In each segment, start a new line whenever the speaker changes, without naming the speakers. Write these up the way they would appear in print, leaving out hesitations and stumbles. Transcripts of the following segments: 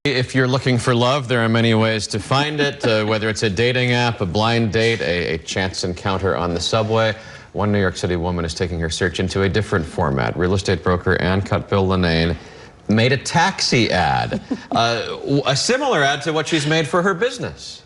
If you're looking for love, there are many ways to find it, whether it's a dating app, a blind date, a chance encounter on the subway. One New York City woman is taking her search into a different format. Real estate broker Ann Cutbill-Linane made a taxi ad, a similar ad to what she's made for her business.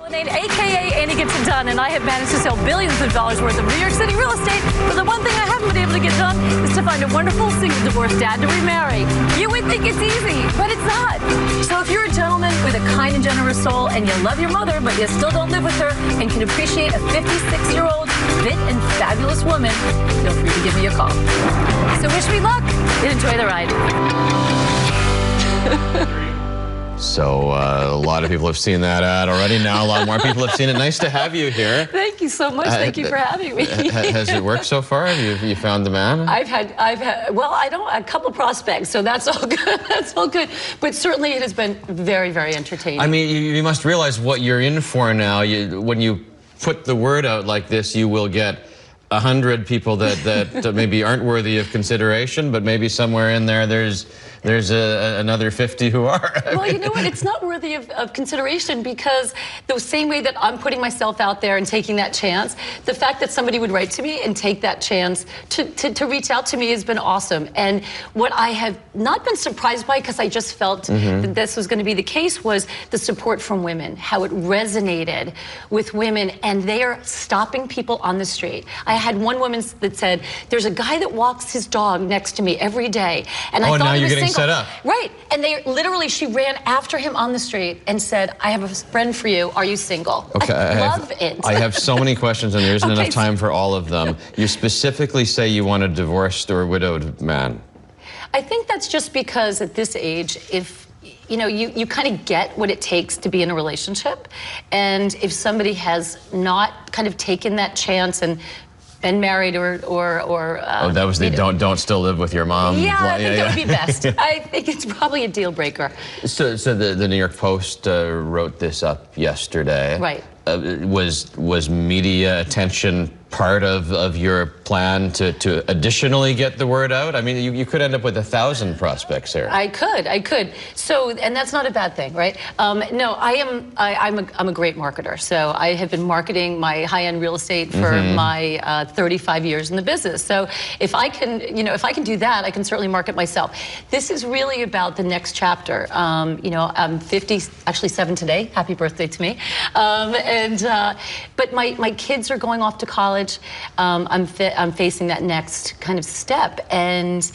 AKA Annie Gets It Done, and I have managed to sell billions of dollars worth of New York City real estate, but the one thing I haven't been able to get done is to find a wonderful single divorced dad to remarry. You would think it's easy, but it's not. So if you're a gentleman with a kind and generous soul and you love your mother, but you still don't live with her and can appreciate a 56-year-old fit and fabulous woman, feel free to give me a call. So wish me luck and enjoy the ride.
So a lot of people have seen that ad already. Now a lot more people have seen it. Nice to have you here.
Thank you so much. Thank you for having me.
Has it worked so far? Have you found the man?
I've had, well, a couple of prospects, so that's all good. That's all good. But certainly it has been very, very entertaining.
I mean, you must realize what you're in for now. When you put the word out like this, you will get 100 people that maybe aren't worthy of consideration, but maybe somewhere in there there's another 50 who are.
Well, you know what? It's not worthy of consideration because the same way that I'm putting myself out there and taking that chance, the fact that somebody would write to me and take that chance to reach out to me has been awesome. And what I have not been surprised by, because I just felt that this was going to be the case, was the support from women, how it resonated with women, and they are stopping people on the street. I had one woman that said, "There's a guy that walks his dog next to me every day," and I thought
now
he
you're
was
getting
single.
set up.
Right, and they literally, she ran after him on the street and said, "I have a friend for you. Are you single?"
Okay,
I love it.
I have so many questions, and there isn't
Okay,
enough time for all of them. You specifically say you want a divorced or widowed man.
I think that's just because at this age, if you know, you kind of get what it takes to be in a relationship, and if somebody has not kind of taken that chance and been married or
oh, that was the don't still live with your mom.
Yeah, I think that would be best. I think it's probably a deal breaker.
So the New York Post wrote this up yesterday.
Right.
Was media attention part of your plan to additionally get the word out? I mean, you could end up with 1,000 prospects here.
I could. So, and that's not a bad thing, right? No, I'm a great marketer. So I have been marketing my high-end real estate for my 35 years in the business. So if I can, if I can do that, I can certainly market myself. This is really about the next chapter. I'm 50, actually 7 today. Happy birthday to me. But my kids are going off to college. I'm facing that next kind of step, and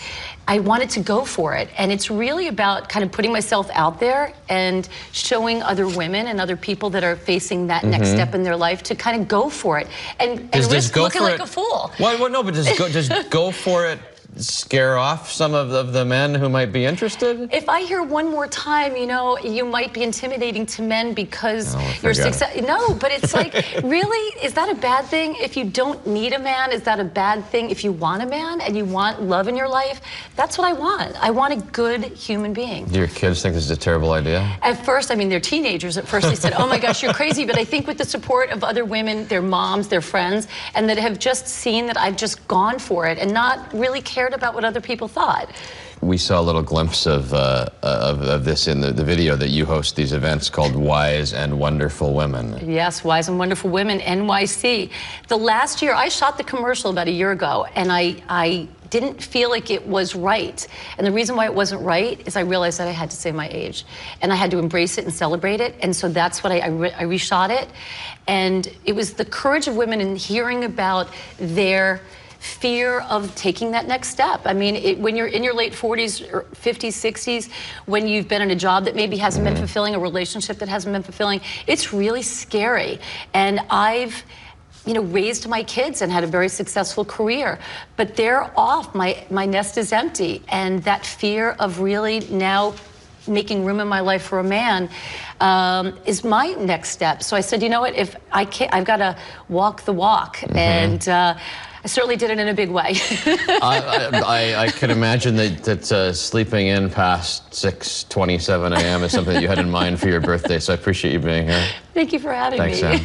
I wanted to go for it. And it's really about kind of putting myself out there and showing other women and other people that are facing that next step in their life to kind of go for it and risk looking like a fool.
Well, no, but just go for it. Scare off some of the men who might be interested?
If I hear one more time, you might be intimidating to men because you're successful. No, but it's like, really? Is that a bad thing? If you don't need a man, is that a bad thing? If you want a man and you want love in your life, that's what I want. I want a good human being.
Do your kids think this is a terrible idea?
At first, I mean, they're teenagers. At first, they said, "Oh my gosh, you're crazy." But I think with the support of other women, their moms, their friends, and that have just seen that I've just gone for it and not really cared about what other people thought.
We saw a little glimpse of this in the video that you host these events called Wise and Wonderful Women.
Yes, Wise and Wonderful Women, NYC. The last year, I shot the commercial about a year ago, and I didn't feel like it was right. And the reason why it wasn't right is I realized that I had to say my age. And I had to embrace it and celebrate it. And so that's what I reshot it. And it was the courage of women and hearing about their fear of taking that next step. I mean, when you're in your late 40s or 50s, 60s, when you've been in a job that maybe hasn't been fulfilling, a relationship that hasn't been fulfilling, it's really scary. And I've raised my kids and had a very successful career, but they're off. My nest is empty, and that fear of really now making room in my life for a man is my next step. So I said, you know what? If I can't, I've got to walk the walk, and I certainly did it in a big way.
I can imagine that sleeping in past 6:27 a.m. is something that you had in mind for your birthday. So I appreciate you being here.
Thank you for having me.
Thanks, Sam.